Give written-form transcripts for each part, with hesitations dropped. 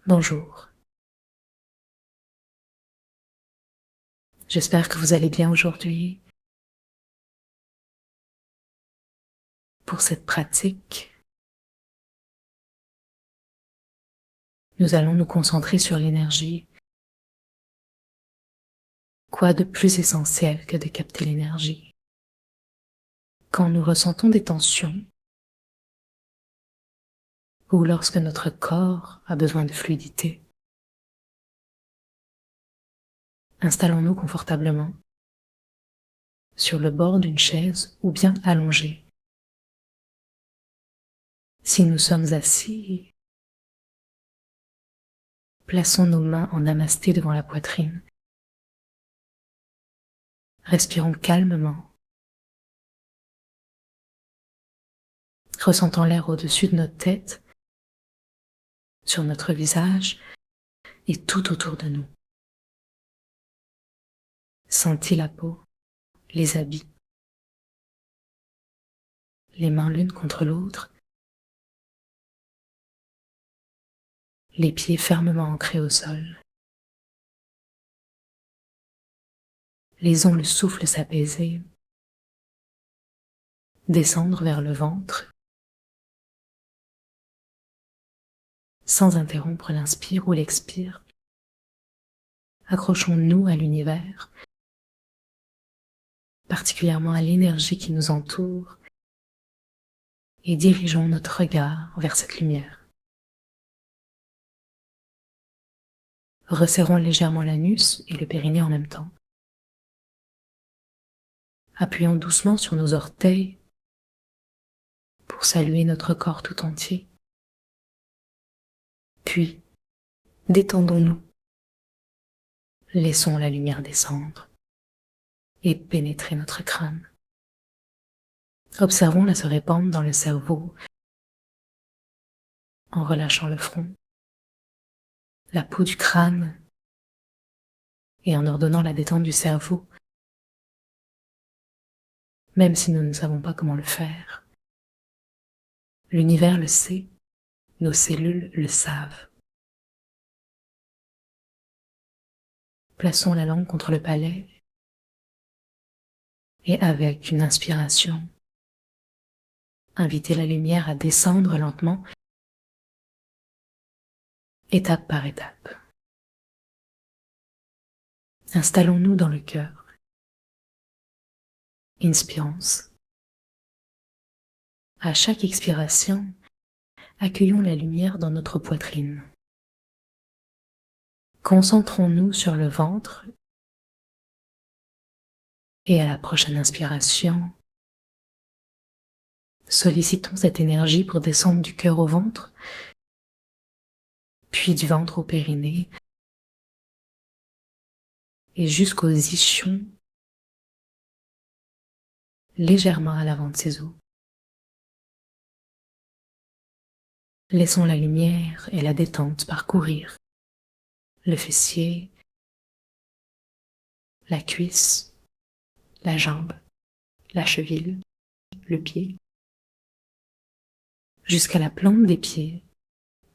Bonjour, j'espère que vous allez bien aujourd'hui. Pour cette pratique, nous allons nous concentrer sur l'énergie. Quoi de plus essentiel que de capter l'énergie? Quand nous ressentons des tensions ou lorsque notre corps a besoin de fluidité, installons-nous confortablement sur le bord d'une chaise ou bien allongés. Si nous sommes assis, plaçons nos mains en namasté devant la poitrine. Respirons calmement, ressentant l'air au-dessus de notre tête, sur notre visage et tout autour de nous. Sentez la peau, les habits, les mains l'une contre l'autre, les pieds fermement ancrés au sol. Laissons le souffle s'apaiser, descendre vers le ventre, sans interrompre l'inspire ou l'expire. Accrochons-nous à l'univers, particulièrement à l'énergie qui nous entoure, et dirigeons notre regard vers cette lumière. Resserrons légèrement l'anus et le périnée en même temps. Appuyons doucement sur nos orteils pour saluer notre corps tout entier. Puis, détendons-nous. Laissons la lumière descendre et pénétrer notre crâne. Observons-la se répandre dans le cerveau en relâchant le front, la peau du crâne et en ordonnant la détente du cerveau, même si nous ne savons pas comment le faire. L'univers le sait, nos cellules le savent. Plaçons la langue contre le palais et avec une inspiration, invitez la lumière à descendre lentement, étape par étape. Installons-nous dans le cœur. Inspirons. À chaque expiration, accueillons la lumière dans notre poitrine. Concentrons-nous sur le ventre et à la prochaine inspiration, sollicitons cette énergie pour descendre du cœur au ventre, puis du ventre au périnée et jusqu'aux ischions, légèrement à l'avant de ses os. Laissons la lumière et la détente parcourir le fessier, la cuisse, la jambe, la cheville, le pied, jusqu'à la plante des pieds,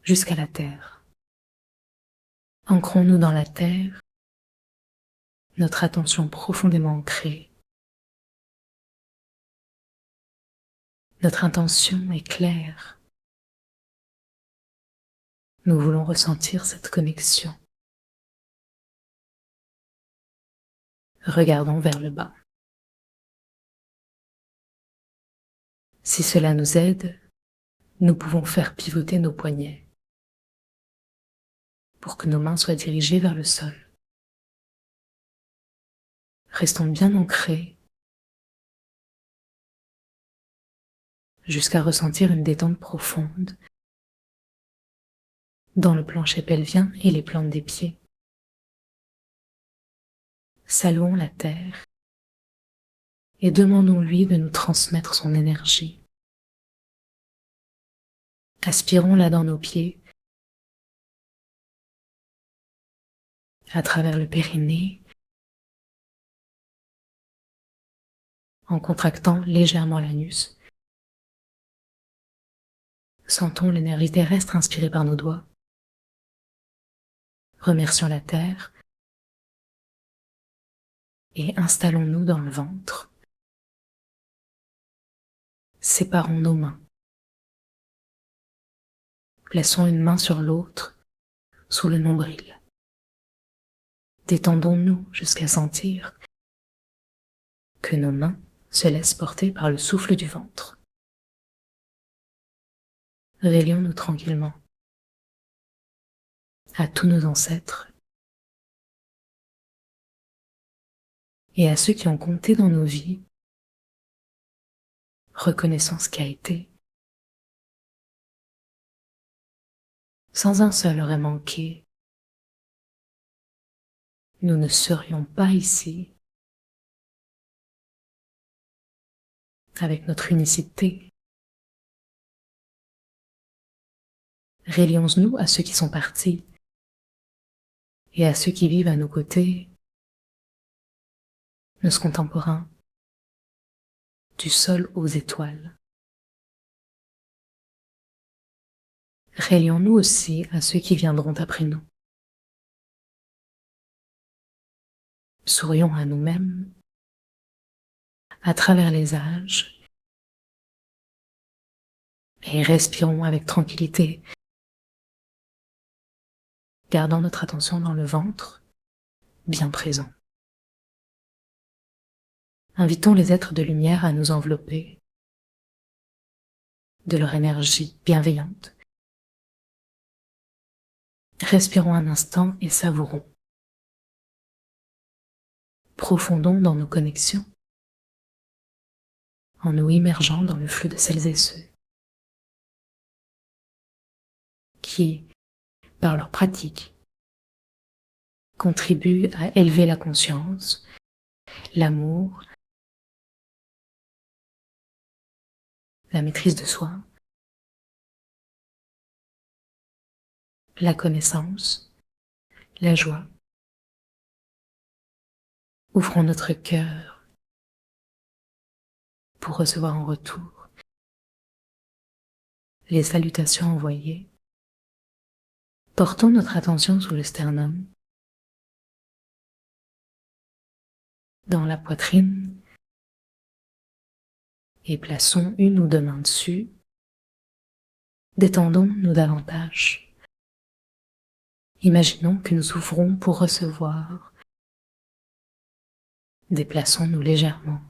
jusqu'à la terre. Ancrons-nous dans la terre, notre attention profondément ancrée. Notre intention est claire. Nous voulons ressentir cette connexion. Regardons vers le bas. Si cela nous aide, nous pouvons faire pivoter nos poignets pour que nos mains soient dirigées vers le sol. Restons bien ancrés jusqu'à ressentir une détente profonde dans le plancher pelvien et les plantes des pieds. Saluons la terre et demandons-lui de nous transmettre son énergie. Aspirons-la dans nos pieds, à travers le périnée, en contractant légèrement l'anus. Sentons l'énergie terrestre inspirée par nos doigts Remercions la terre et installons-nous dans le ventre. Séparons nos mains. Plaçons une main sur l'autre sous le nombril. Détendons-nous jusqu'à sentir que nos mains se laissent porter par le souffle du ventre. Réveillons-nous tranquillement à tous nos ancêtres et à ceux qui ont compté dans nos vies. Reconnaissons ce qui a été. Sans un seul aurait manqué, nous ne serions pas ici avec notre unicité. Relions-nous à ceux qui sont partis et à ceux qui vivent à nos côtés, nos contemporains, du sol aux étoiles. Relions-nous aussi à ceux qui viendront après nous. Sourions à nous-mêmes à travers les âges et respirons avec tranquillité, gardant notre attention dans le ventre, bien présent. Invitons les êtres de lumière à nous envelopper de leur énergie bienveillante. Respirons un instant et savourons. Profondons dans nos connexions, en nous immergeant dans le flux de celles et ceux qui, par leur pratique, contribuent à élever la conscience, l'amour, la maîtrise de soi, la connaissance, la joie. Ouvrons notre cœur pour recevoir en retour les salutations envoyées. Portons notre attention sous le sternum, dans la poitrine, et plaçons une ou deux mains dessus. Détendons-nous davantage. Imaginons que nous ouvrons pour recevoir. Déplaçons-nous légèrement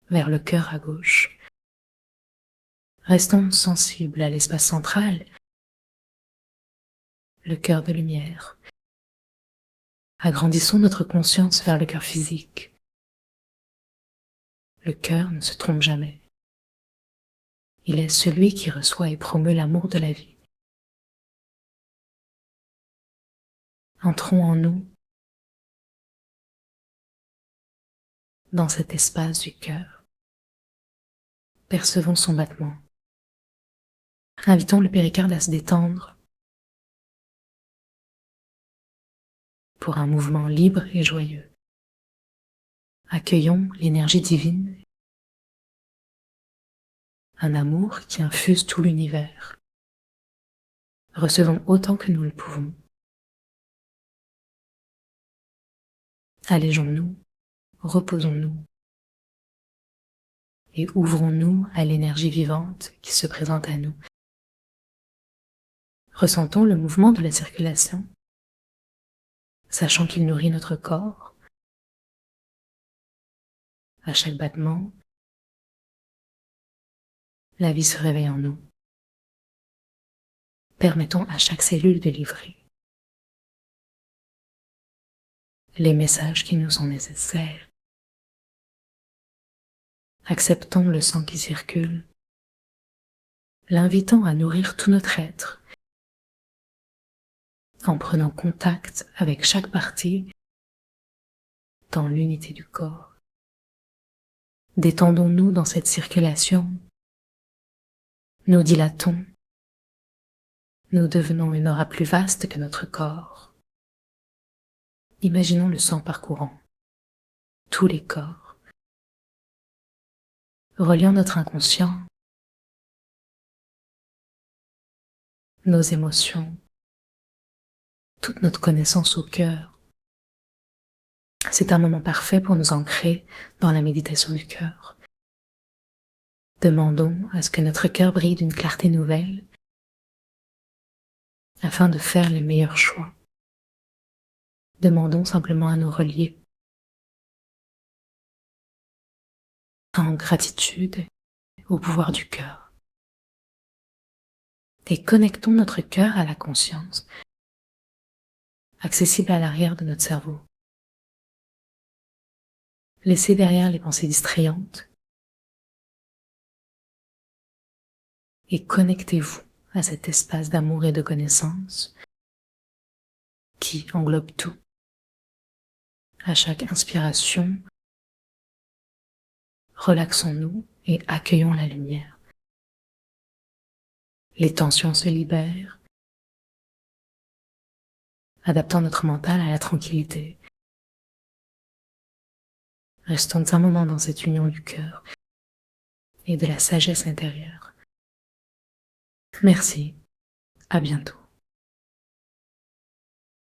vers le cœur à gauche. Restons sensibles à l'espace central, le cœur de lumière. Agrandissons notre conscience vers le cœur physique. Le cœur ne se trompe jamais. Il est celui qui reçoit et promeut l'amour de la vie. Entrons en nous, dans cet espace du cœur. Percevons son battement. Invitons le péricarde à se détendre pour un mouvement libre et joyeux. Accueillons l'énergie divine, un amour qui infuse tout l'univers. Recevons autant que nous le pouvons. Allégeons-nous, reposons-nous et ouvrons-nous à l'énergie vivante qui se présente à nous. Ressentons le mouvement de la circulation, sachant qu'il nourrit notre corps. À chaque battement, la vie se réveille en nous. Permettons à chaque cellule de livrer les messages qui nous sont nécessaires. Acceptons le sang qui circule, l'invitant à nourrir tout notre être, en prenant contact avec chaque partie dans l'unité du corps. Détendons-nous dans cette circulation, nous dilatons, nous devenons une aura plus vaste que notre corps. Imaginons le sang parcourant tous les corps, reliant notre inconscient, nos émotions, toute notre connaissance au cœur. C'est un moment parfait pour nous ancrer dans la méditation du cœur. Demandons à ce que notre cœur brille d'une clarté nouvelle afin de faire les meilleurs choix. Demandons simplement à nous relier en gratitude au pouvoir du cœur. Et connectons notre cœur à la conscience, accessible à l'arrière de notre cerveau. Laissez derrière les pensées distrayantes et connectez-vous à cet espace d'amour et de connaissance qui englobe tout. À chaque inspiration, relaxons-nous et accueillons la lumière. Les tensions se libèrent, adaptant notre mental à la tranquillité. Restons un moment dans cette union du cœur et de la sagesse intérieure. Merci, à bientôt.